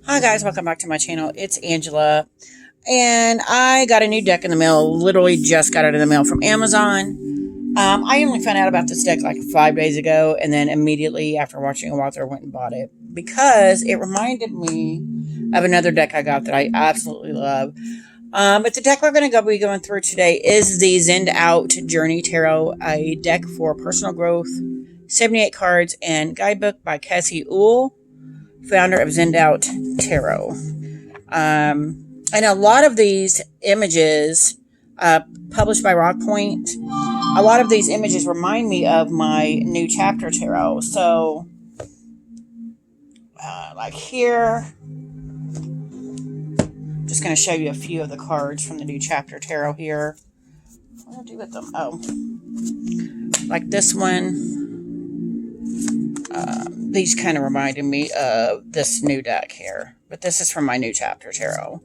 Hi guys, welcome back to my channel. It's Angela, and I got a new deck in the mail. Literally just got it in the mail from Amazon. I only found out about this deck like 5 days ago, and then immediately after watching a walkthrough, went and bought it because it reminded me of another deck I got that I absolutely love. But the deck we're going to be going through today is the Zenned Out Journey Tarot, a deck for personal growth, 78 cards, and guidebook by Cassie Uhl, founder of Zenned Out Tarot. And a lot of these images, published by Rock Point, a lot of these images remind me of my New Chapter Tarot. So, like here, I'm just going to show you a few of the cards from the New Chapter Tarot here. What do I do with them? Oh, like this one. These kind of reminded me of this new deck here, but this is from my New Chapter Tarot.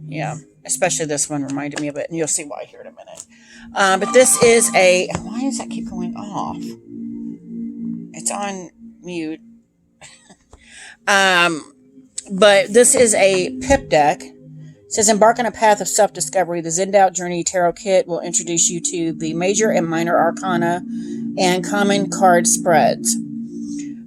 Yeah, especially this one reminded me of it, and you'll see why here in a minute. But this is a, why does that keep going off? It's on mute. But this is a pip deck. It says, embark on a path of self-discovery. The Zenned Out Journey Tarot Kit will introduce you to the major and minor arcana and common card spreads,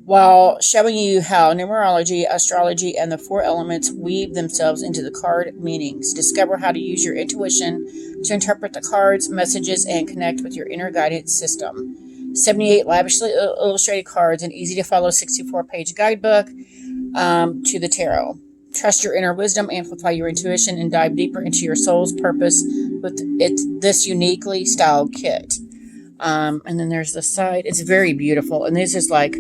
while showing you how numerology, astrology, and the four elements weave themselves into the card meanings. Discover how to use your intuition to interpret the cards, messages, and connect with your inner guidance system. 78 lavishly illustrated cards, an easy-to-follow 64-page guidebook to the tarot. Trust your inner wisdom, amplify your intuition, and dive deeper into your soul's purpose with this uniquely styled kit. And then there's the side. It's very beautiful. And this is like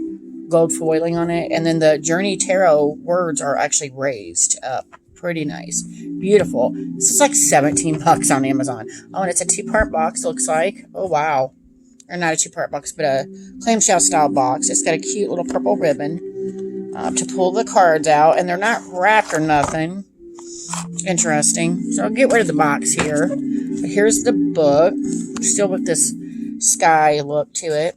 gold foiling on it. And then the Journey Tarot words are actually raised up. Pretty nice. Beautiful. This is like 17 bucks on Amazon. Oh, and it's a 2-part box, looks like. Oh, wow. Or not a 2-part box, but a clamshell style box. It's got a cute little purple ribbon to pull the cards out. And they're not wrapped or nothing. Interesting. So I'll get rid of the box here. But here's the book. Still with this sky look to it.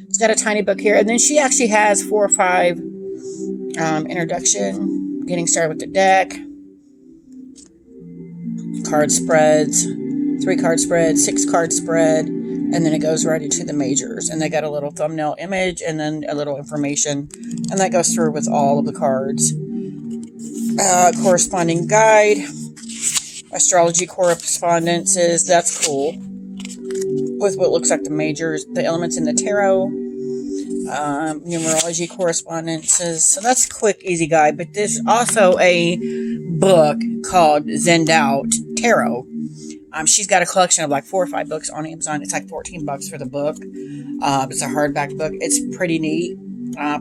It's got a tiny book here, and then she actually has 4 or 5 introduction, getting started with the deck, card spreads, 3 card spread, 6 card spread, and then it goes right into the majors. And they got a little thumbnail image and then a little information, and that goes through with all of the cards. Corresponding guide, astrology correspondences, that's cool, with what looks like the majors, the elements in the tarot, numerology correspondences. So that's a quick, easy guide. But there's also a book called Zenned Out Tarot. She's got a collection of like 4 or 5 books on Amazon. It's like 14 bucks for the book. It's a hardback book. It's pretty neat.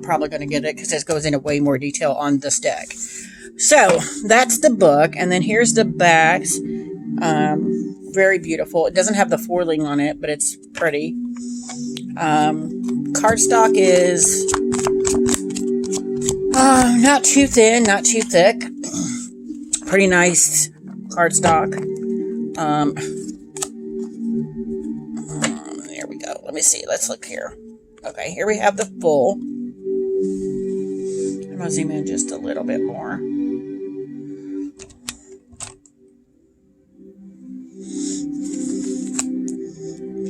Probably going to get it because it goes into way more detail on this deck. So that's the book. And then here's the backs. Very beautiful. It doesn't have the foiling on it, but it's pretty. Cardstock is not too thin, not too thick. Pretty nice cardstock. There we go. Let me see. Let's look here. Okay, here we have the full. I'm going to zoom in just a little bit more.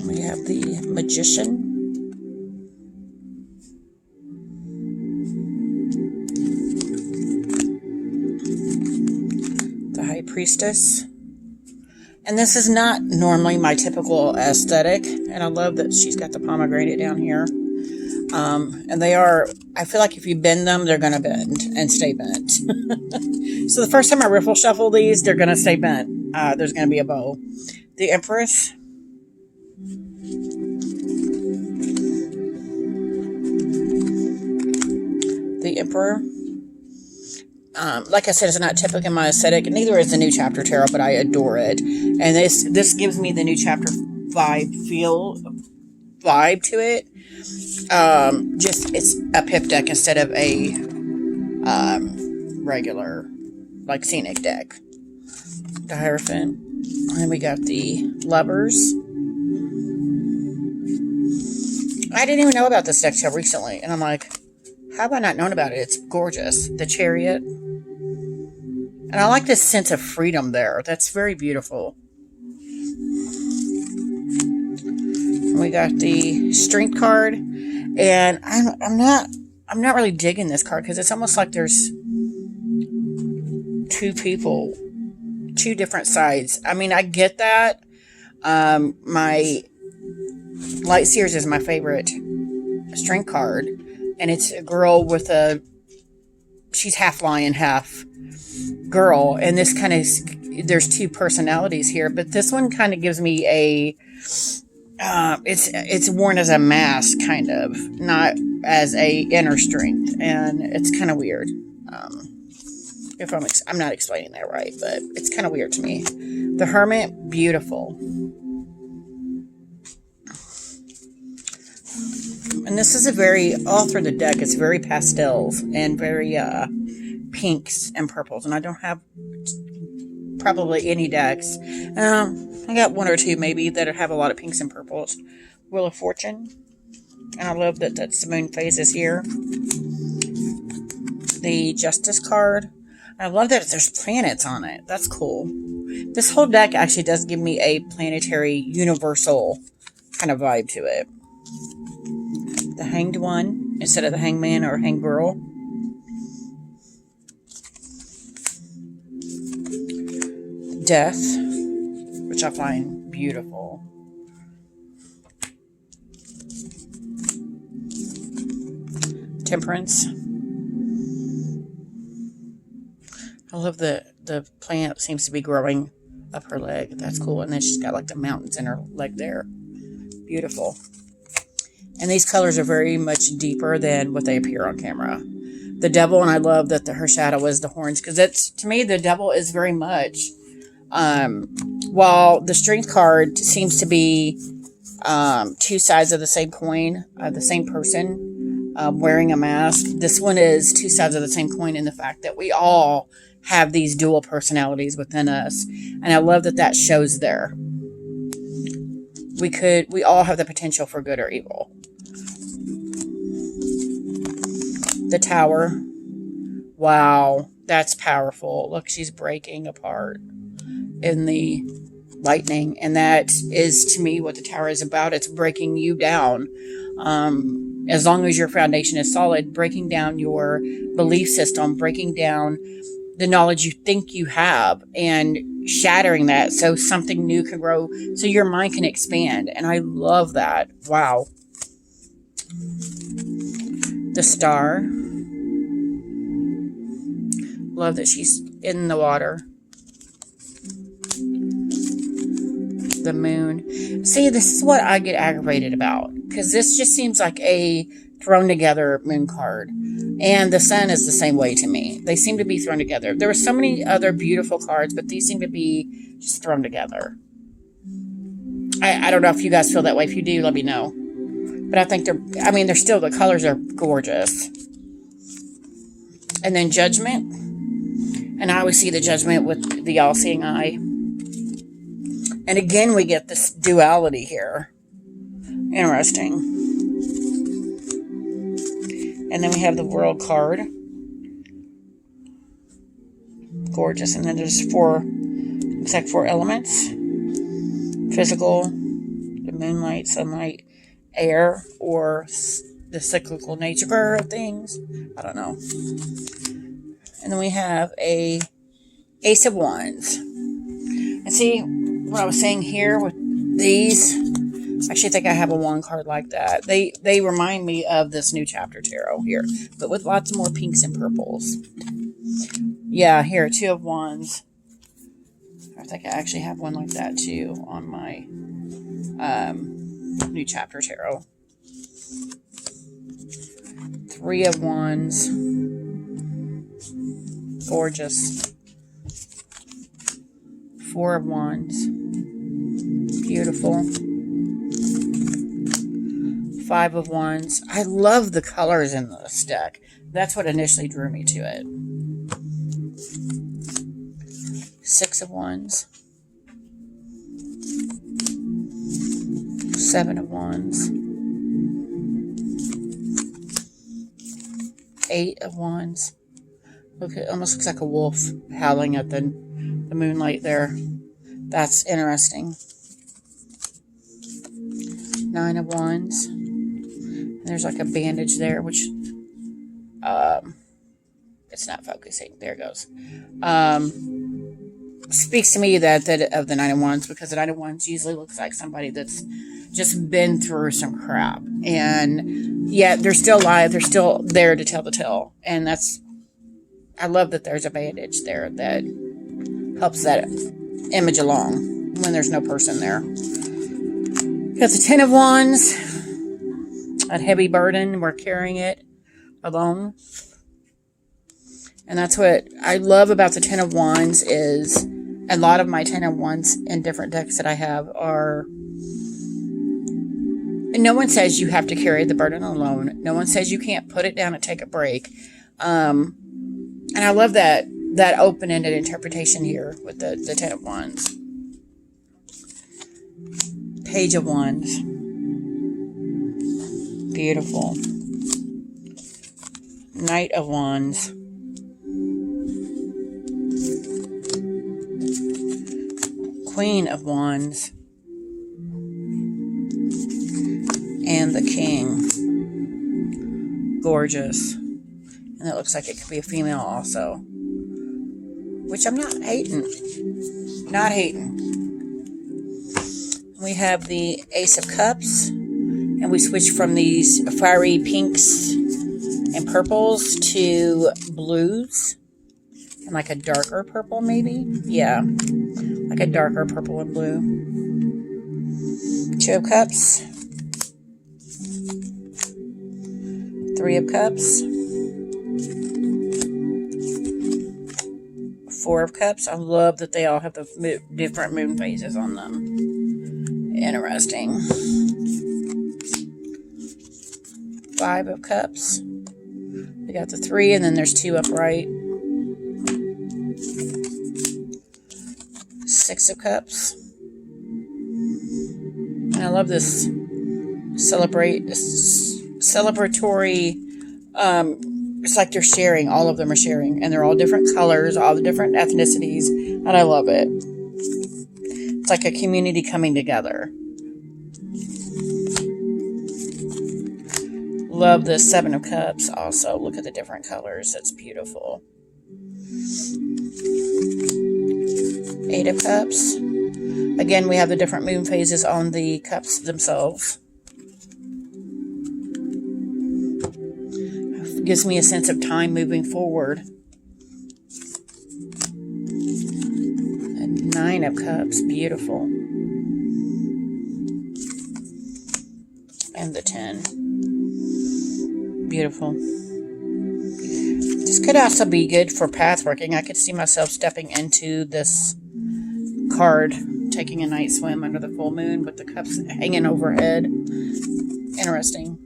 We have the Magician. The High Priestess. And this is not normally my typical aesthetic. And I love that she's got the pomegranate down here. And they are, I feel like if you bend them, they're going to bend and stay bent. So the first time I riffle shuffle these, they're going to stay bent. There's going to be a bow. The Empress. The Emperor. Like I said, it's not typical in my aesthetic. Neither is the New Chapter Tarot, but I adore it. And this gives me the New Chapter vibe to it. Just it's a pip deck instead of a regular like scenic deck. The Hierophant. And then we got the Lovers. I didn't even know about this deck till recently, and I'm like, How have I not known about it? It's gorgeous. The Chariot. And I like this sense of freedom there. That's very beautiful. We got the Strength card. And I'm not really digging this card because it's almost like there's two people, two different sides. I mean, I get that. My Light Sears is my favorite Strength card, and it's a girl with she's half lion, half girl, and this kind of, there's two personalities here, but this one kind of gives me it's worn as a mask, kind of, not as a inner strength, and it's kind of weird. If I'm not explaining that right, but it's kind of weird to me. The Hermit, beautiful. And this is all through the deck, it's very pastels and very pinks and purples. And I don't have probably any decks. I got one or two maybe that have a lot of pinks and purples. Wheel of Fortune. And I love that that's the moon phases here. The Justice card. I love that there's planets on it. That's cool. This whole deck actually does give me a planetary, universal kind of vibe to it. The Hanged One instead of the Hangman or Hanged Girl. Death, which I find beautiful. Temperance. I love the plant seems to be growing up her leg. That's cool. And then she's got like the mountains in her leg there. Beautiful. And these colors are very much deeper than what they appear on camera. The Devil, and I love that her shadow is the horns, because that's, to me, the Devil is very much, while the Strength card seems to be two sides of the same coin, the same person wearing a mask, this one is two sides of the same coin in the fact that we all have these dual personalities within us. And I love that that shows there. We all have the potential for good or evil. The Tower. Wow, that's powerful. Look, she's breaking apart in the lightning. And that is, to me, what the Tower is about. It's breaking you down. As long as your foundation is solid, breaking down your belief system, breaking down the knowledge you think you have, and shattering that so something new can grow, so your mind can expand. And I love that. Wow. The Star. Love that she's in the water. The Moon. See, this is what I get aggravated about, because this just seems like a thrown together moon card. And the Sun is the same way to me. They seem to be thrown together. There were so many other beautiful cards, but these seem to be just thrown together. I don't know if you guys feel that way. If you do, let me know. But I think they're still, the colors are gorgeous. And then Judgment. And I always see the Judgment with the all-seeing eye. And again, we get this duality here. Interesting. And then we have the World card. Gorgeous. And then there's looks like 4 elements. Physical, the moonlight, sunlight, air, or the cyclical nature of things. I don't know. And then we have a Ace of Wands. And see, what I was saying here with these, I actually think I have a wand card like that. They remind me of this New Chapter Tarot here, but with lots more pinks and purples. Yeah, here, 2 of Wands. I think I actually have one like that too on my New Chapter Tarot. 3 of Wands. Gorgeous. 4 of Wands. Beautiful. 5 of Wands. I love the colors in this deck. That's what initially drew me to it. 6 of Wands. 7 of Wands. Eight of Wands. Look, it almost looks like a wolf howling at the moonlight there. That's interesting. Nine of Wands. And there's like a bandage there, which it's not focusing. There it goes. Speaks to me that of the Nine of Wands, because the Nine of Wands usually looks like somebody that's just been through some crap, and yet they're still alive. They're still there to tell the tale, and I love that there's a bandage there that helps that image along when there's no person there. Got the Ten of Wands, a heavy burden. We're carrying it alone. And that's what I love about the Ten of Wands is a lot of my Ten of Wands in different decks that I have are... No one says you have to carry the burden alone. No one says you can't put it down and take a break. And I love that open-ended interpretation here with the Ten of Wands. Page of Wands. Beautiful. Knight of Wands. Queen of Wands. And the King. Gorgeous. And it looks like it could be a female also. Which I'm not hating. Not hating. We have the Ace of Cups. And we switch from these fiery pinks and purples to blues. And like a darker purple maybe. Yeah. Like a darker purple and blue. Two of Cups. Three of Cups. Four of Cups. I love that they all have the different moon phases on them. Interesting. Five of Cups. We got the three, and then there's two upright. Six of Cups. And I love this celebratory, it's like they're sharing, all of them are sharing, and they're all different colors, all the different ethnicities, and I love it. It's like a community coming together. Love the Seven of Cups also. Look at the different colors. That's beautiful. Eight of Cups. Again, we have the different moon phases on the cups themselves. It gives me a sense of time moving forward. And Nine of Cups. Beautiful. And the 10. Beautiful. This could also be good for path working. I could see myself stepping into this card, taking a night swim under the full moon with the cups hanging overhead. Interesting.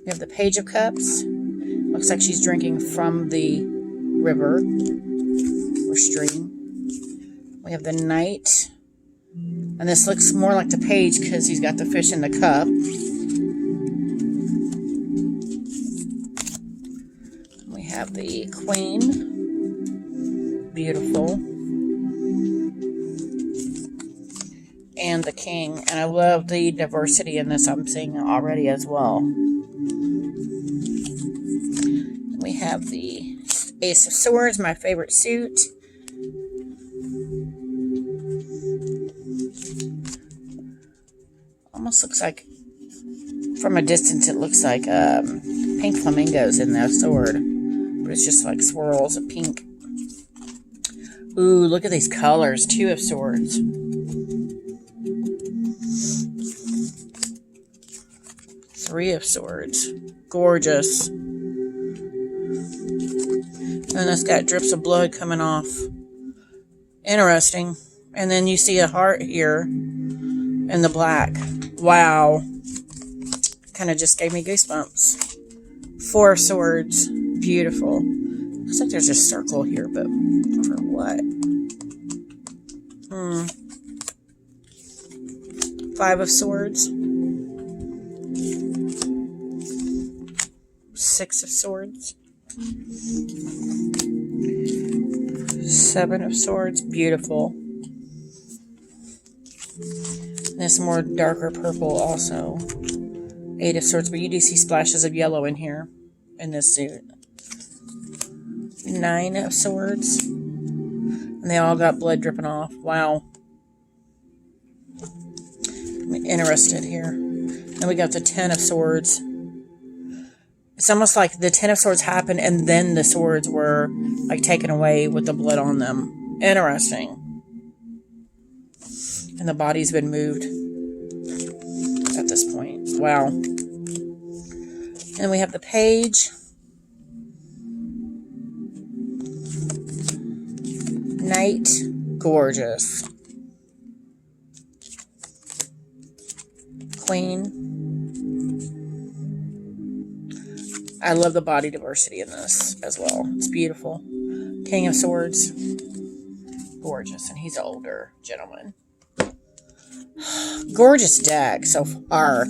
We have the Page of Cups. Looks like she's drinking from the river or stream. We have the Knight. And this looks more like the Page because he's got the fish in the cup. We have the Queen. Beautiful. And the King. And I love the diversity in this I'm seeing already as well. We have the Ace of Swords, my favorite suit. Almost looks like, from a distance, it looks like pink flamingos in the sword. But it's just like swirls of pink. Ooh, look at these colors. Two of Swords. Three of Swords. Gorgeous. And it's got drips of blood coming off. Interesting. And then you see a heart here in the black. Wow. Kind of just gave me goosebumps. Four of Swords. Beautiful. Looks like there's a circle here, but for what? Five of Swords. Six of Swords. Seven of Swords. Beautiful. There's some more darker purple also. Eight of Swords, but you do see splashes of yellow in here, in this suit. Nine of Swords. And they all got blood dripping off. Wow. I'm interested here. Then we got the Ten of Swords. It's almost like the Ten of Swords happened and then the swords were like taken away with the blood on them. Interesting. And the body's been moved at this point. Wow. And we have the Page. Knight. Gorgeous. Queen. I love the body diversity in this as well. It's beautiful. King of Swords. Gorgeous. And he's an older gentleman. Gorgeous deck so far.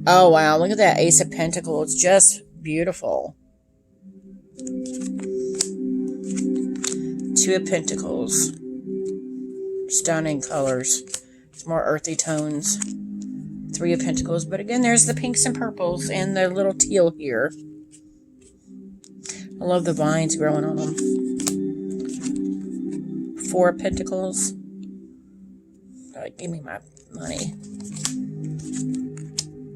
Oh, wow. Look at that Ace of Pentacles. It's just beautiful. Two of Pentacles. Stunning colors. It's more earthy tones. Three of Pentacles. But again, there's the pinks and purples and the little teal here. I love the vines growing on them. Four of Pentacles. Give me my money.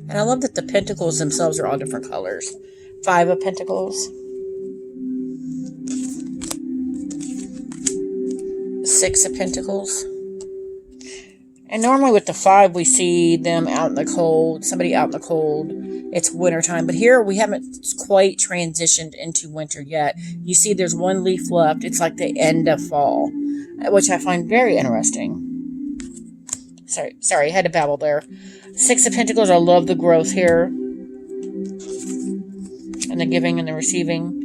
And I love that the pentacles themselves are all different colors. Five of Pentacles. Six of Pentacles. And normally with the five, we see them out in the cold. Somebody out in the cold. It's wintertime. But here we haven't quite transitioned into winter yet. You see there's one leaf left. It's like the end of fall. Which I find very interesting. Sorry, I had to babble there. Six of Pentacles, I love the growth here. And the giving and the receiving.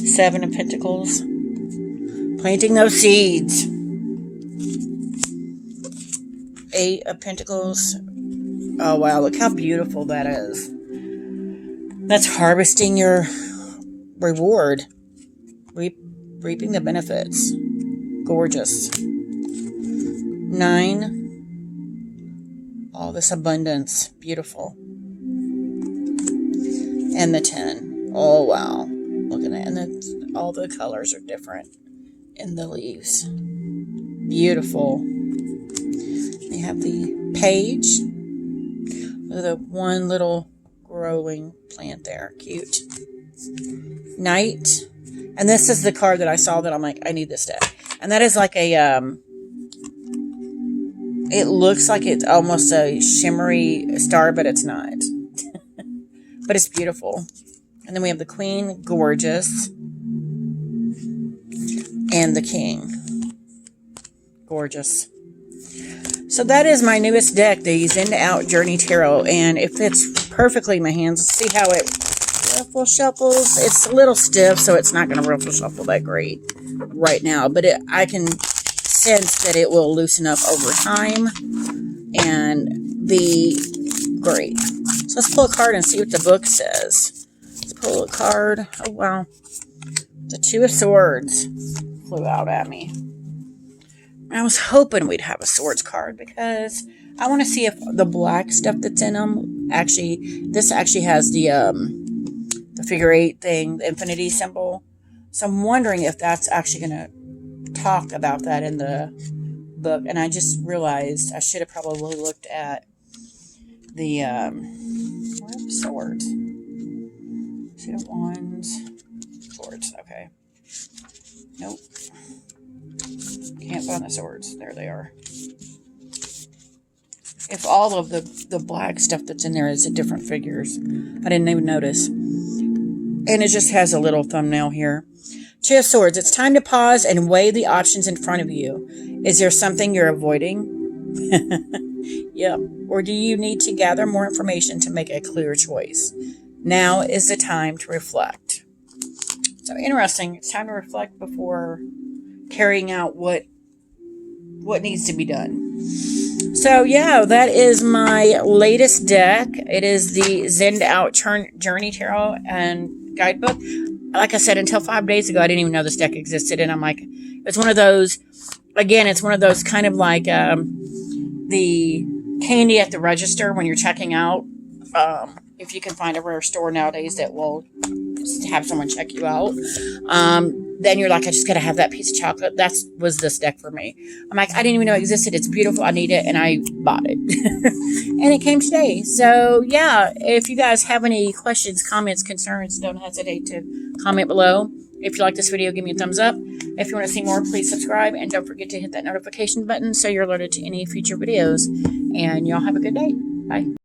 Seven of Pentacles. Planting those seeds. Eight of Pentacles. Oh, wow, look how beautiful that is. That's harvesting your reward. Reaping the benefits. Gorgeous. 9. All this abundance. Beautiful. And the 10. Oh, wow. Look at that. And then all the colors are different in the leaves. Beautiful. We have the Page. Look at the one little growing plant there. Cute. Knight. And this is the card that I saw that I'm like, I need this deck. And that is like a, it looks like it's almost a shimmery star, but it's not. But it's beautiful. And then we have the Queen, gorgeous. And the King. Gorgeous. So that is my newest deck, the Zenned Out Journey Tarot. And it fits perfectly in my hands. Let's see how it ruffle shuffles. It's a little stiff, so it's not going to ruffle shuffle that great right now. But I can sense that it will loosen up over time and be great. So let's pull a card and see what the book says. Let's pull a card. Oh, wow. The Two of Swords flew out at me. I was hoping we'd have a Swords card because I want to see if the black stuff that's in them actually, this actually has the figure 8 thing, the infinity symbol. So I'm wondering if that's actually going to talk about that in the book. And I just realized I should have probably looked at the swords. Suit of Wands. Swords. Okay. Nope. Can't find the swords. There they are. If all of the black stuff that's in there is different figures. I didn't even notice. And it just has a little thumbnail here. Two of Swords. It's time to pause and weigh the options in front of you. Is there something you're avoiding? Yep. Or do you need to gather more information to make a clear choice? Now is the time to reflect. So interesting. It's time to reflect before carrying out what needs to be done. So yeah, that is my latest deck. It is the Zenned Out Journey Tarot and Guidebook. Like I said, until 5 days ago, I didn't even know this deck existed, and I'm like, it's one of those. Again, it's one of those kind of like the candy at the register when you're checking out. If you can find a rare store nowadays that will have someone check you out, then you're like, I just gotta have that piece of chocolate. That was this deck for me. I'm like, I didn't even know it existed. It's beautiful. I need it, and I bought it. And it came today. So yeah, if you guys have any questions, comments, concerns, don't hesitate to comment below. If you like this video, give me a thumbs up. If you want to see more, please subscribe, and don't forget to hit that notification button so you're alerted to any future videos. And y'all have a good day. Bye.